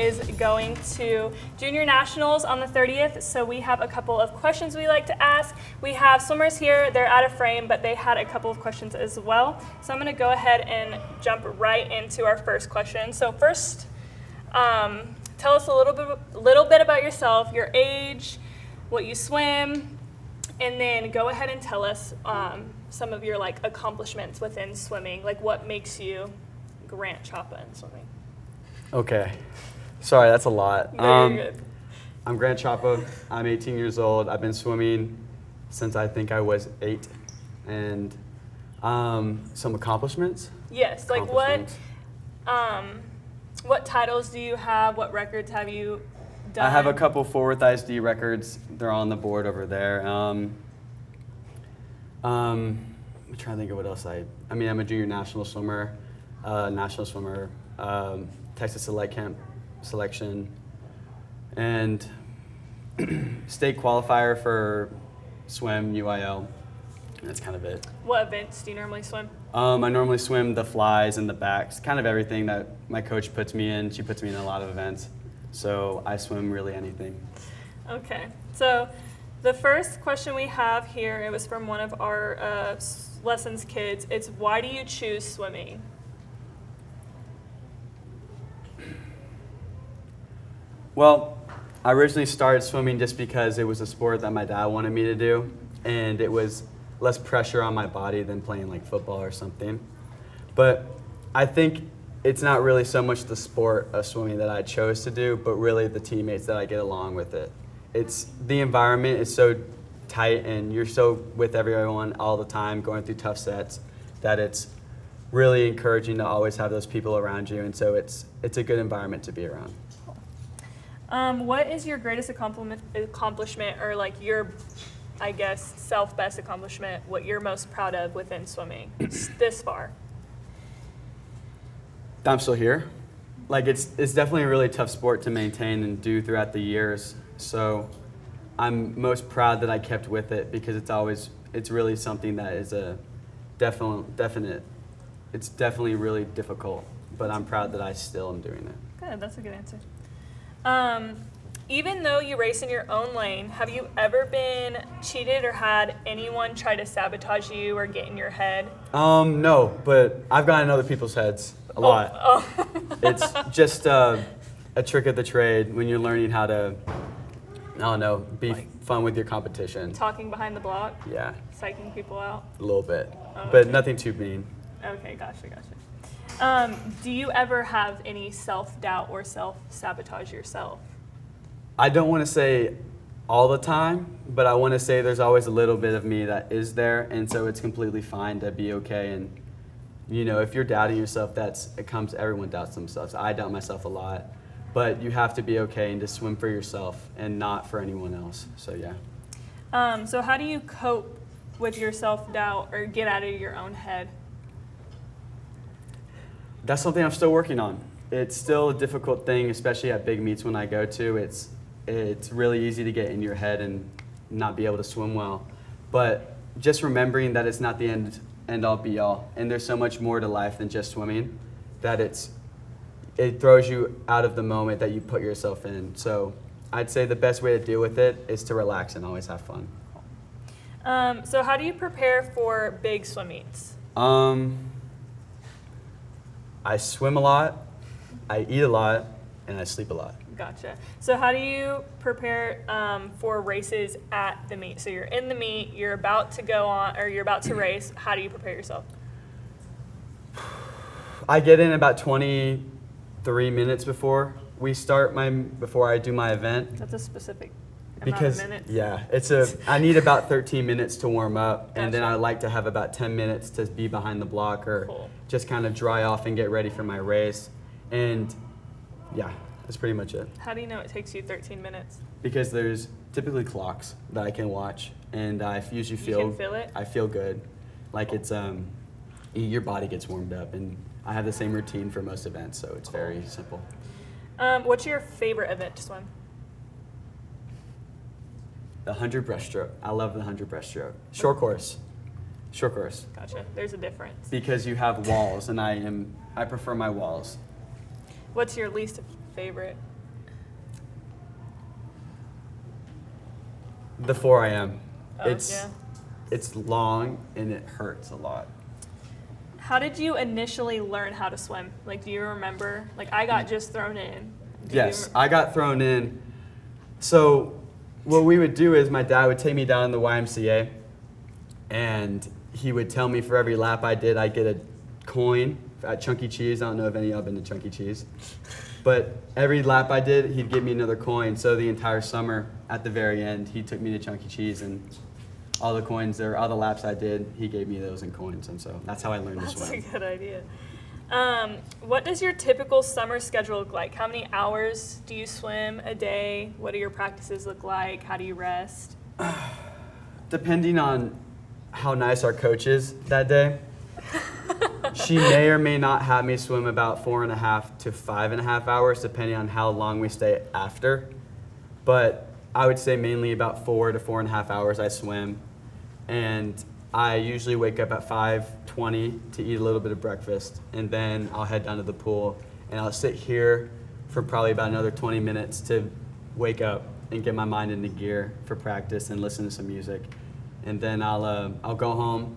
is going to Junior Nationals on the 30th, so we have a couple of questions we like to ask. We have swimmers here, they're out of frame, but they had a couple of questions as well. So I'm going to go ahead and jump right into our first question. So first, tell us a little bit about yourself, your age, what you swim, and then go ahead and tell us some of your accomplishments within swimming, like what makes you Grant Chapa in swimming. Okay. Sorry, that's a lot. Very good. I'm Grant Chapa. I'm 18 years old. I've been swimming since I think I was 8. And some accomplishments? Yes, like what titles do you have? What records have you done? I have a couple Forward ISD records. They're on the board over there. I'm trying to think of what else I'm a junior national swimmer, Texas Select Camp selection, and state qualifier for swim, UIL. That's kind of it. What events do you normally swim? I normally swim the flies and the backs, kind of everything that my coach puts me in. She puts me in a lot of events, so I swim really anything. Okay, so the first question we have here, it was from one of our lessons kids. It's, why do you choose swimming? Well, I originally started swimming just because it was a sport that my dad wanted me to do, and it was less pressure on my body than playing like football or something. But I think it's not really so much the sport of swimming that I chose to do, but really the teammates that I get along with it. It's the environment is so tight and you're so with everyone all the time going through tough sets that it's really encouraging to always have those people around you, and so it's a good environment to be around. What is your greatest accomplishment or like your, I guess, self-best accomplishment, what you're most proud of within swimming this far? I'm still here. Like it's definitely a really tough sport to maintain and do throughout the years. So I'm most proud that I kept with it because it's really something that is a definite. It's definitely really difficult, but I'm proud that I still am doing it. Good, that's a good answer. Even though you race in your own lane, have you ever been cheated or had anyone try to sabotage you or get in your head? No, but I've gotten in other people's heads a lot. Oh. It's just a trick of the trade when you're learning how to, I don't know, be fun with your competition. Talking behind the block? Yeah. Psyching people out? A little bit, Oh, but okay. nothing too mean. Okay, gotcha. Do you ever have any self-doubt or self-sabotage yourself? I don't want to say all the time, but I want to say there's always a little bit of me that is there, and so it's completely fine to be okay. And you know, if you're doubting yourself, everyone doubts themselves. I doubt myself a lot, but you have to be okay and just swim for yourself and not for anyone else. So yeah. So how do you cope with your self-doubt or get out of your own head? That's something I'm still working on. It's still a difficult thing, especially at big meets when I go to. It's really easy to get in your head and not be able to swim well. But just remembering that it's not the end all be all, and there's so much more to life than just swimming, that it throws you out of the moment that you put yourself in. So I'd say the best way to deal with it is to relax and always have fun. So how do you prepare for big swim meets? I swim a lot, I eat a lot, and I sleep a lot. Gotcha. So how do you prepare for races at the meet? So you're in the meet, you're about to go on, or you're about to race. How do you prepare yourself? I get in about 23 minutes before I do my event. That's a specific Because amount of minutes. yeah, I need about 13 minutes to warm up, and then Gotcha. I like to have about 10 minutes to be behind the block or Cool. just kind of dry off and get ready for my race. And yeah, that's pretty much it. How do you know it takes you 13 minutes? Because there's typically clocks that I can watch, and I usually You can feel it? I feel good. Like it's your body gets warmed up, and I have the same routine for most events, so it's very simple. What's your favorite event to swim? The 100 breaststroke. I love the 100 breaststroke. Short course. Gotcha. There's a difference. Because you have walls, and I prefer my walls. What's your least favorite? The 4 a.m. Oh, It's yeah. it's long and it hurts a lot. How did you initially learn how to swim? Like, do you remember? Like, I got just thrown in. Yes, I got thrown in. So what we would do is my dad would take me down in the YMCA, and he would tell me for every lap I did, I'd get a coin at Chunky Cheese. I don't know if any of y'all been to Chunky Cheese. But every lap I did, he'd give me another coin. So the entire summer, at the very end, he took me to Chunky Cheese, and all the coins or all the laps I did, he gave me those in coins. And so that's how I learned to swim. That's a good idea. What does your typical summer schedule look like? How many hours do you swim a day? What do your practices look like? How do you rest? Depending on how nice our coach is that day, she may or may not have me swim about 4.5 to 5.5 hours, depending on how long we stay after. But I would say mainly about 4 to 4.5 hours I swim. And I usually wake up at 5:20 to eat a little bit of breakfast, and then I'll head down to the pool, and I'll sit here for probably about another 20 minutes to wake up and get my mind into gear for practice and listen to some music. And then I'll go home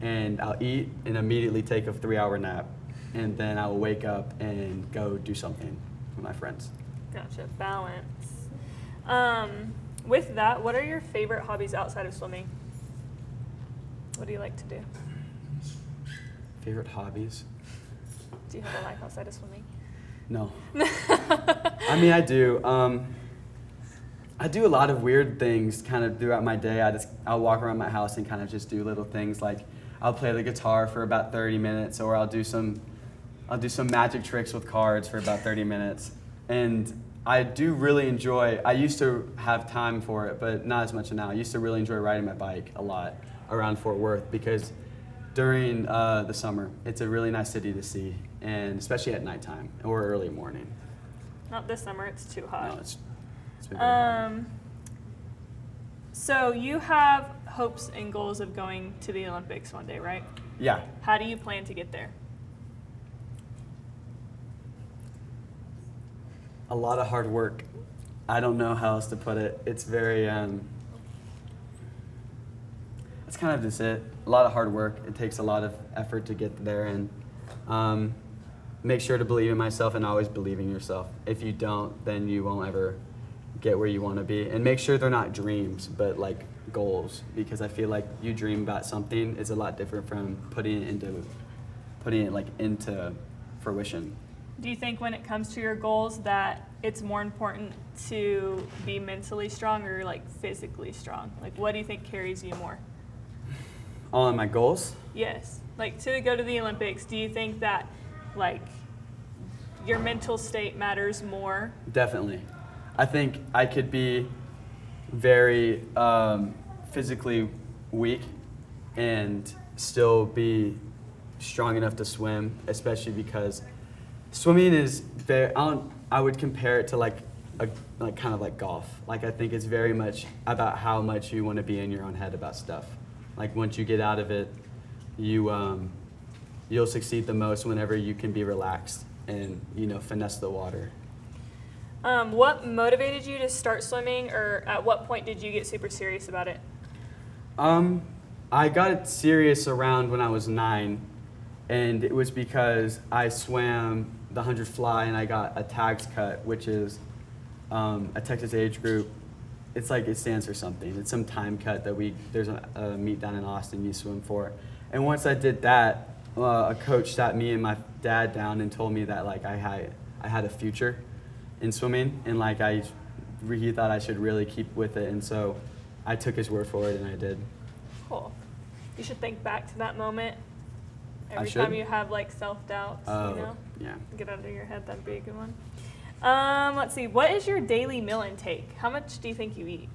and I'll eat and immediately take a 3-hour nap, and then I will wake up and go do something with my friends. Gotcha. Balance. With that, what are your favorite hobbies outside of swimming? What do you like to do? Favorite hobbies? Do you have a life outside of swimming? No. I mean, I do. I do a lot of weird things kind of throughout my day. I'll walk around my house and kind of just do little things like I'll play the guitar for about 30 minutes, or I'll do some magic tricks with cards for about 30 minutes. And I do really enjoy, I used to have time for it, but not as much now. I used to really enjoy riding my bike a lot around Fort Worth, because during the summer, it's a really nice city to see, and especially at nighttime or early morning. Not this summer, it's too hot. No, it's been very hot. So you have hopes and goals of going to the Olympics one day, right? Yeah. How do you plan to get there? A lot of hard work. I don't know how else to put it. It's very, that's kind of just it. A lot of hard work. It takes a lot of effort to get there, and make sure to believe in myself and always believe in yourself. If you don't, then you won't ever get where you want to be. And make sure they're not dreams, but like goals, because I feel like you dream about something is a lot different from putting it into fruition. Do you think when it comes to your goals that it's more important to be mentally strong or like physically strong? Like, what do you think carries you more? All in my goals? Yes. Like, to go to the Olympics, do you think that like your mental state matters more? Definitely. I think I could be very physically weak and still be strong enough to swim, especially because swimming is very, I would compare it to like kind of like golf. Like, I think it's very much about how much you want to be in your own head about stuff. Like, once you get out of it, you'll succeed the most whenever you can be relaxed and, finesse the water. What motivated you to start swimming, or at what point did you get super serious about it? I got serious around when I was 9, and it was because I swam the 100 fly and I got a tags cut, which is a Texas age group. It's like, it stands for something. It's some time cut that there's a meet down in Austin you swim for. And once I did that, a coach sat me and my dad down and told me that like I had a future in swimming, and like he thought I should really keep with it, and so I took his word for it, and I did. Cool. You should think back to that moment every should? time you have like self-doubts, Yeah. Get out of your head, that'd be a good one. Let's see, what is your daily meal intake? How much do you think you eat?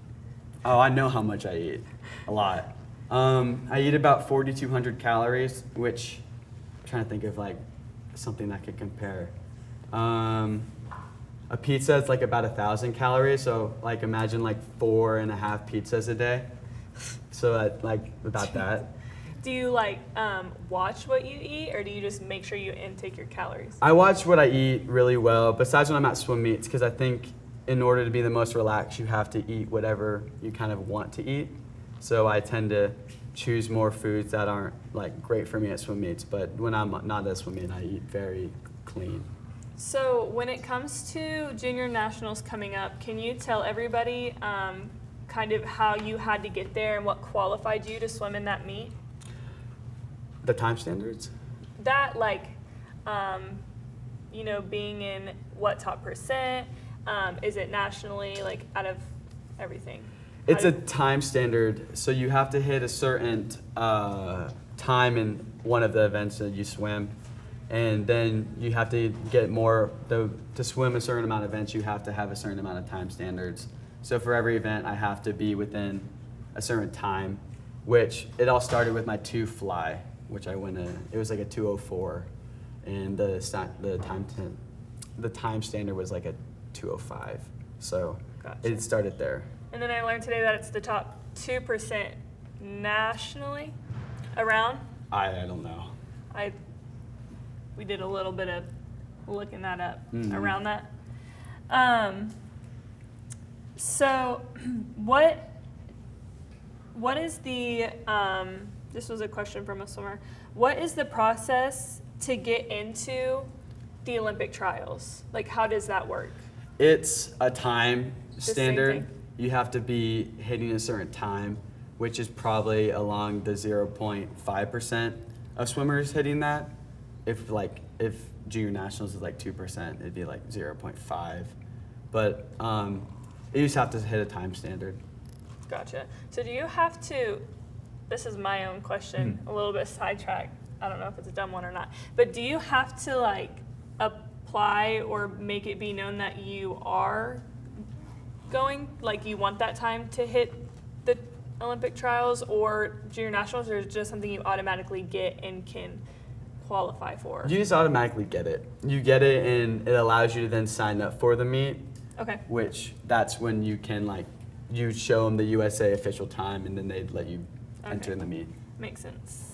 Oh, I know how much I eat. A lot. I eat about 4,200 calories, which I'm trying to think of like something I could compare. A pizza is like about 1,000 calories, so like imagine like 4.5 pizzas a day. So like about that. Do you like watch what you eat, or do you just make sure you intake your calories? I watch what I eat really well, besides when I'm at swim meets, because I think in order to be the most relaxed, you have to eat whatever you kind of want to eat. So I tend to choose more foods that aren't like great for me at swim meets, but when I'm not at a swim meet, I eat very clean. So when it comes to junior nationals coming up, can you tell everybody kind of how you had to get there and what qualified you to swim in that meet? The time standards? That, like, you know, being in what top percent? Is it nationally, like, out of everything? It's a time standard, so you have to hit a certain time in one of the events that you swim, and then you have to get more, to swim a certain amount of events, you have to have a certain amount of time standards. So for every event, I have to be within a certain time, which it all started with my 2 fly, which I went in, it was like a 2:04, and the time standard was like a 2:05. So Gotcha. It started there. And then I learned today that it's the top 2% nationally around. I don't know. We did a little bit of looking that up around that. So what is the, this was a question from a swimmer, what is the process to get into the Olympic trials? Like, how does that work? It's a time standard. thing. You have to be hitting a certain time, which is probably along the 0.5% of swimmers hitting that. If junior nationals is like 2%, it'd be like 0.5. But you just have to hit a time standard. Gotcha. So do you have to, this is my own question, a little bit sidetracked. I don't know if it's a dumb one or not, but do you have to like apply or make it be known that you are going, like you want that time to hit the Olympic trials or junior nationals, or is it just something you automatically get and can qualify for? You just automatically get it. You get it, and it allows you to then sign up for the meet. Okay. Which that's when you can you show them the USA official time, and then they'd let you enter in the meet. Makes sense.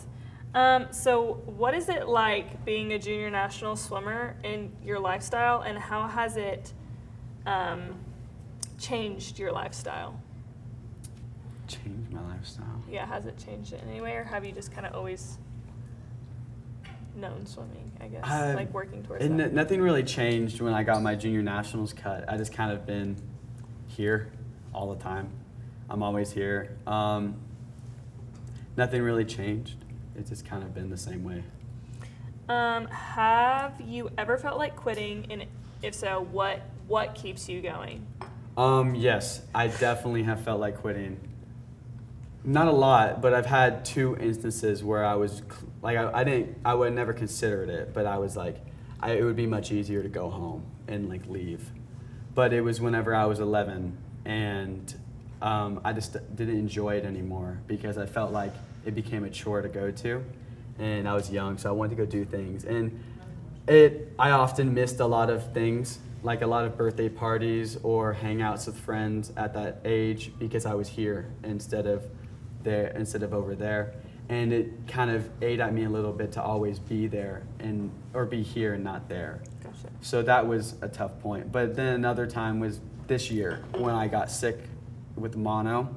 So what is it like being a junior national swimmer in your lifestyle, and how has it changed your lifestyle? Changed my lifestyle? Yeah, has it changed it in any way, or have you just kind of always known swimming, I guess, like working towards that? Nothing really changed when I got my junior nationals cut. I just kind of been here all the time. I'm always here. Nothing really changed. It's just kind of been the same way. Have you ever felt like quitting, and if so, what keeps you going? Yes, I definitely have felt like quitting. Not a lot, but I've had 2 instances where I was I would never considered it, but I was like, it would be much easier to go home and leave. But it was whenever I was 11, and I just didn't enjoy it anymore because I felt like it became a chore to go to, and I was young, so I wanted to go do things. And I often missed a lot of things, like a lot of birthday parties or hangouts with friends at that age, because I was here instead of over there. And it kind of ate at me a little bit to always be there or be here and not there. Gotcha. So that was a tough point. But then another time was this year when I got sick with mono,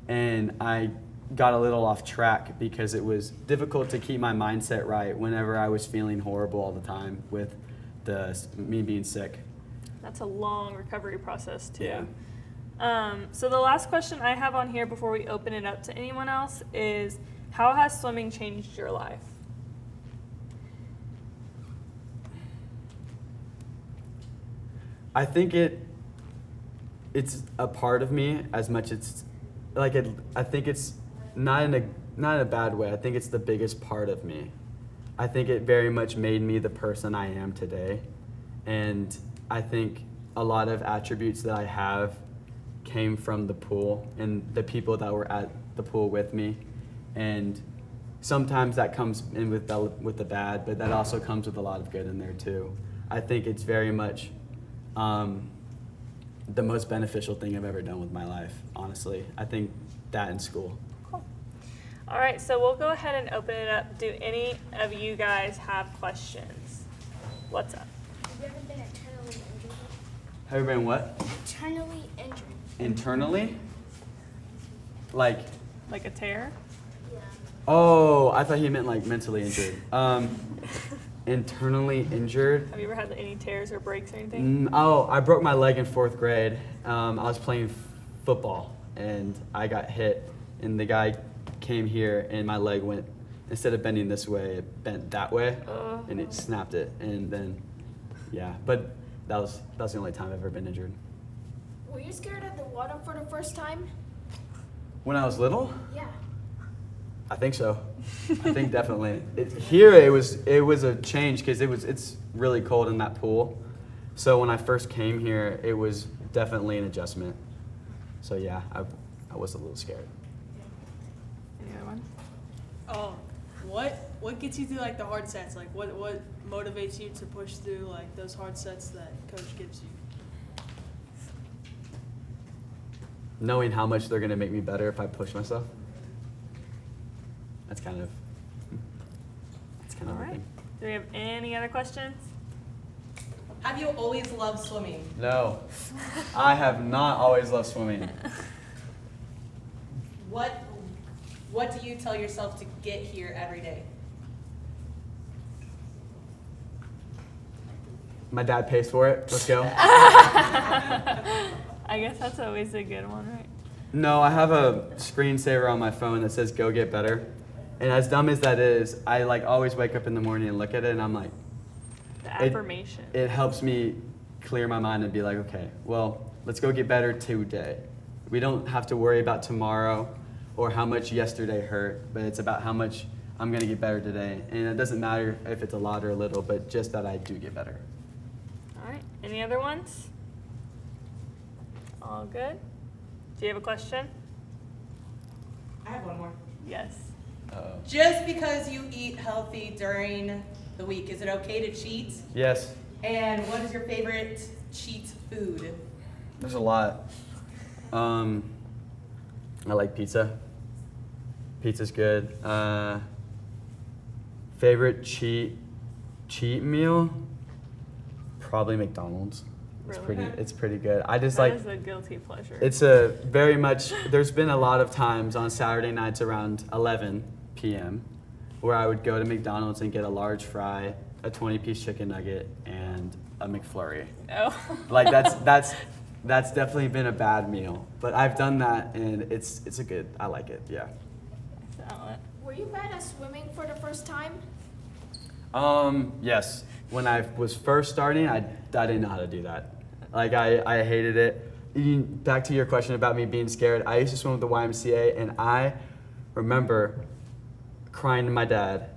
and I got a little off track because it was difficult to keep my mindset right whenever I was feeling horrible all the time with me being sick. That's a long recovery process too. Yeah. So the last question I have on here before we open it up to anyone else is, how has swimming changed your life? I think it's a part of me as much as I think it's not in a bad way. I think it's the biggest part of me. I think it very much made me the person I am today, and I think a lot of attributes that I have came from the pool and the people that were at the pool with me. And sometimes that comes in with the bad, but that also comes with a lot of good in there too. I think it's very much the most beneficial thing I've ever done with my life, honestly. I think that in school. Cool. All right, so we'll go ahead and open it up. Do any of you guys have questions? What's up? Have you ever been eternally injured? Have you been what? Internally injured. Internally? Like, Like a tear? Yeah. oh, I thought he meant like mentally injured. Internally injured? Have you ever had any tears or breaks or anything? Oh, I broke my leg in 4th grade. I was playing football and I got hit, and the guy came here and my leg went, instead of bending this way, it bent that way, and it snapped it. And then, yeah, but that was the only time I've ever been injured. Were you scared of the water for the first time? When I was little? Yeah. I think so. I think definitely. Here it was a change because it's really cold in that pool. So when I first came here, it was definitely an adjustment. So yeah, I was a little scared. Any other one? Oh, what gets you through like the hard sets? Like what motivates you to push through like those hard sets that coach gives you? Knowing how much they're gonna make me better if I push myself. That's kind of All the right. thing. Do we have any other questions? Have you always loved swimming? No, I have not always loved swimming. What do you tell yourself to get here every day? My dad pays for it. Let's go. I guess that's always a good one, right? No, I have a screensaver on my phone that says "Go get better," and as dumb as that is, I like always wake up in the morning and look at it, and I'm like, The affirmation. It helps me clear my mind and be like, okay, well, let's go get better today. We don't have to worry about tomorrow or how much yesterday hurt, but it's about how much I'm gonna get better today, and it doesn't matter if it's a lot or a little, but just that I do get better. All right. Any other ones? All good? Do you have a question? I have one more. Yes. Just because you eat healthy during the week, is it okay to cheat? Yes, And what is your favorite cheat food? there's a lot. I like pizza. Pizza's good. Favorite cheat meal? Probably McDonald's. Really? It's pretty good. I just That like is a guilty pleasure. it's a very much. There's been a lot of times on Saturday nights around 11 p.m. where I would go to McDonald's and get a large fry, a 20-piece chicken nugget, and a McFlurry. Oh. Like that's definitely been a bad meal, but I've done that and it's a good. I like it. Yeah. Salad. Were you bad at swimming for the first time? Yes. When I was first starting, I didn't know how to do that. Like I hated it. Back to your question about me being scared. I used to swim with the YMCA, and I remember crying to my dad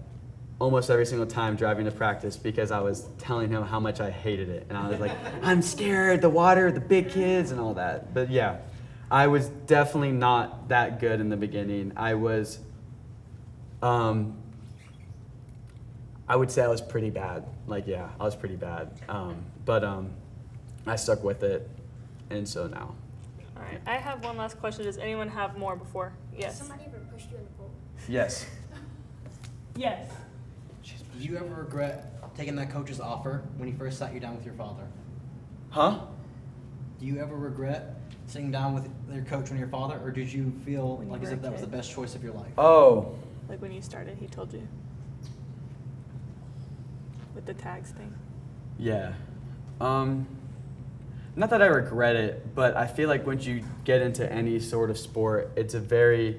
almost every single time driving to practice because I was telling him how much I hated it. And I was like, I'm scared, the water, the big kids, and all that. But yeah, I was definitely not that good in the beginning. I was, I would say I was pretty bad. Like, yeah, I was pretty bad. But I stuck with it, and so now. All right. I have one last question. Does anyone have more before? Yes. Somebody ever pushed you in the pool? Yes. Yes. Did you ever regret taking that coach's offer when he first sat you down with your father? Huh? Do you ever regret sitting down with your coach when your father, or did you feel When you like were as a if that was the kid. best choice of your life? Oh. Like when you started, he told you. With the tags thing. Yeah. Not that I regret it, but I feel like once you get into any sort of sport, it's a very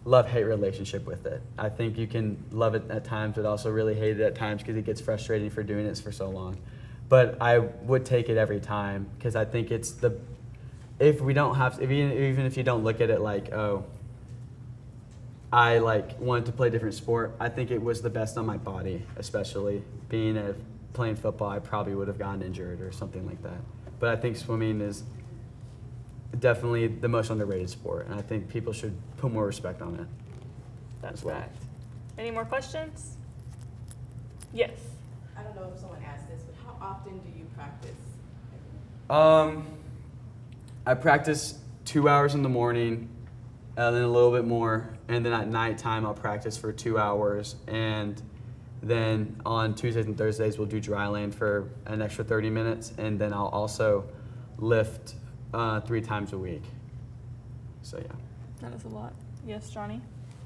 love-hate relationship with it. I think you can love it at times, but also really hate it at times because it gets frustrating for doing it for so long. But I would take it every time because I think it's if we don't have, even if you don't look at it like, oh, I like wanted to play a different sport, I think it was the best on my body, especially playing football, I probably would have gotten injured or something like that. But I think swimming is definitely the most underrated sport, and I think people should put more respect on it. That's as well. fact. Any more questions? Yes. I don't know if someone asked this, but how often do you practice? I practice 2 hours in the morning, and then a little bit more, and then at nighttime I'll practice for 2 hours, and then on Tuesdays and Thursdays we'll do dry land for an extra 30 minutes, and then I'll also lift 3 times a week. So yeah. That is a lot. Yes, Johnny?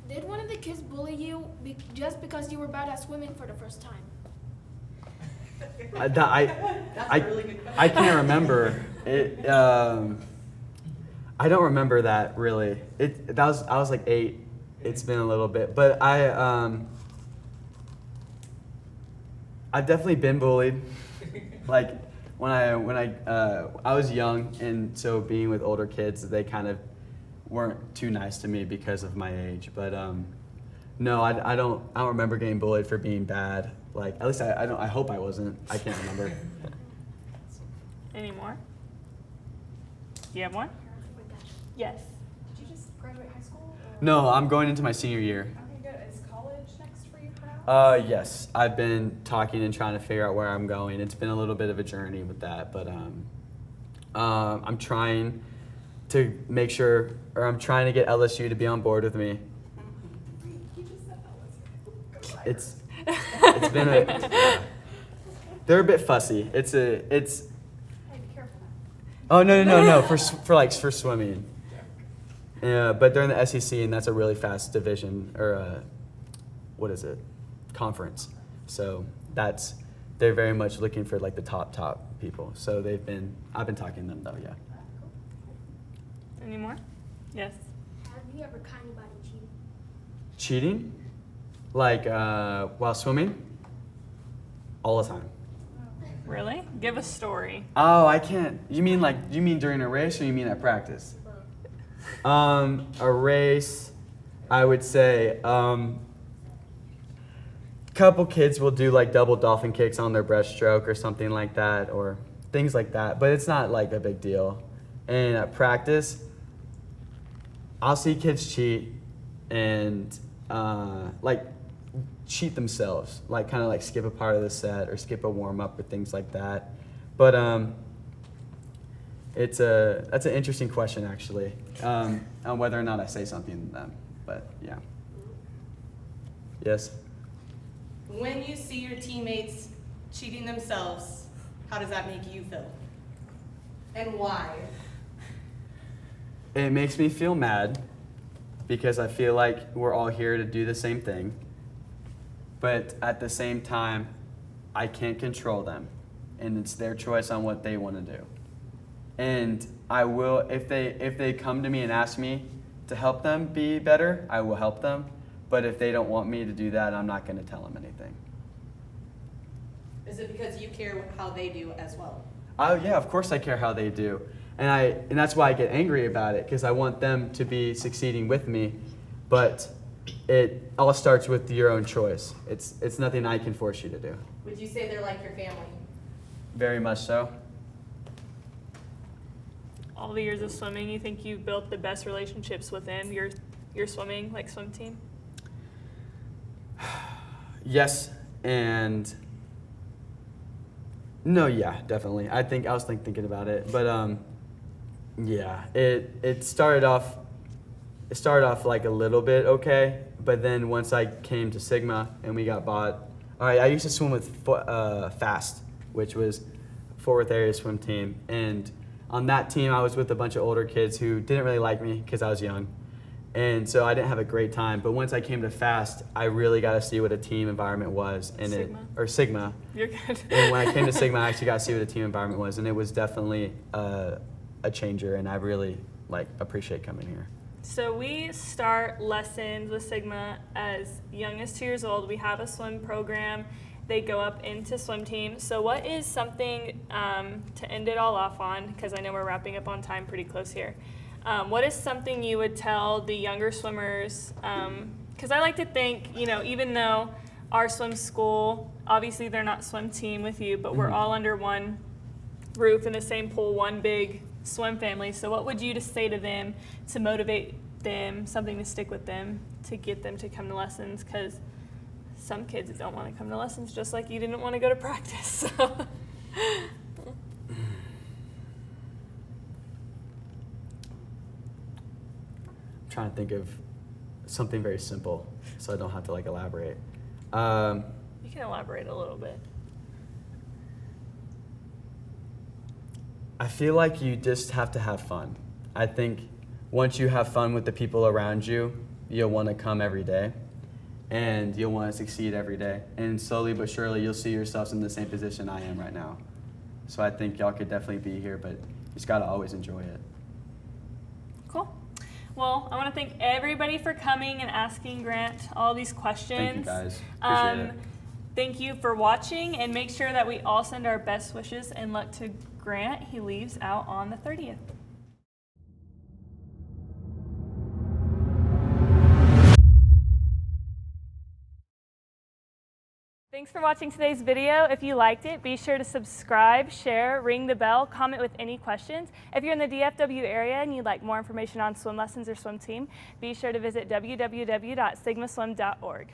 Did one of the kids bully you just because you were bad at swimming for the first time? That's a really good question. I can't remember it. I don't remember that really. I was like 8. It's been a little bit, but I've definitely been bullied. Like when I was young, and so being with older kids, they kind of weren't too nice to me because of my age. But no, I don't remember getting bullied for being bad. Like at least I don't. I hope I wasn't. I can't remember. Any more? Do you have one? Yes. Did you just graduate high school? Or? No, I'm going into my senior year. Okay, good. Is college next for you, perhaps? Yes, I've been talking and trying to figure out where I'm going. It's been a little bit of a journey with that, but I'm trying to make sure, or I'm trying to get LSU to be on board with me. You just said that was It's been they're a bit fussy. Hey, be careful now. Oh no for swimming. Yeah, but they're in the SEC, and that's a really fast division, or what is it, conference. So they're very much looking for like the top people. So I've been talking to them though, yeah. Any more? Yes. Have you ever caught anybody cheating? Cheating? Like while swimming? All the time. Really? Give a story. Oh, I can't. You mean during a race, or you mean at practice? A race, I would say, couple kids will do like double dolphin kicks on their breaststroke or something like that, or things like that, but it's not like a big deal. And at practice, I'll see kids cheat and like cheat themselves, like kind of like skip a part of the set or skip a warm-up or things like that. But that's an interesting question actually, on whether or not I say something to them. But yeah. Yes. When you see your teammates cheating themselves, how does that make you feel? And why? It makes me feel mad because I feel like we're all here to do the same thing. But at the same time, I can't control them, and it's their choice on what they want to do. And I will, if they come to me and ask me to help them be better, I will help them. But if they don't want me to do that, I'm not going to tell them anything. Is it because you care how they do as well? Oh yeah, of course I care how they do, and that's why I get angry about it, because I want them to be succeeding with me. But it all starts with your own choice. It's nothing I can force you to do. Would you say they're like your family? Very much so. All the years of swimming, you think you've built the best relationships within your swimming, like swim team? Yes, and no, yeah, definitely. I was thinking about it, but yeah, it started off like a little bit okay, but then once I came to Sigma and we got bought, all right, I used to swim with Fast, which was Fort Worth area swim team, and on that team I was with a bunch of older kids who didn't really like me because I was young. And so I didn't have a great time. But once I came to Fast, I really got to see what a team environment was. And Sigma. You're good. And when I came to Sigma, I actually got to see what a team environment was. And it was definitely a changer. And I really appreciate coming here. So we start lessons with Sigma as young as 2 years old. We have a swim program. They go up into swim team. So what is something to end it all off on, because I know we're wrapping up on time pretty close here. What is something you would tell the younger swimmers? Because I like to think, even though our swim school, obviously they're not swim team with you, but we're all under one roof in the same pool, one big swim family. So what would you just say to them to motivate them, something to stick with them, to get them to come to lessons? Because some kids don't want to come to lessons, just like you didn't want to go to practice. So. Trying to think of something very simple so I don't have to elaborate. You can elaborate a little bit. I feel like you just have to have fun. I think once you have fun with the people around you, you'll want to come every day, and you'll want to succeed every day. And slowly but surely, you'll see yourselves in the same position I am right now. So I think y'all could definitely be here, but you just got to always enjoy it. Cool. Well, I want to thank everybody for coming and asking Grant all these questions. Thank you guys. Appreciate it. Thank you for watching, and make sure that we all send our best wishes and luck to Grant. He leaves out on the 30th. Thanks for watching today's video. If you liked it, be sure to subscribe, share, ring the bell, comment with any questions. If you're in the DFW area and you'd like more information on swim lessons or swim team, be sure to visit www.sigmaswim.org.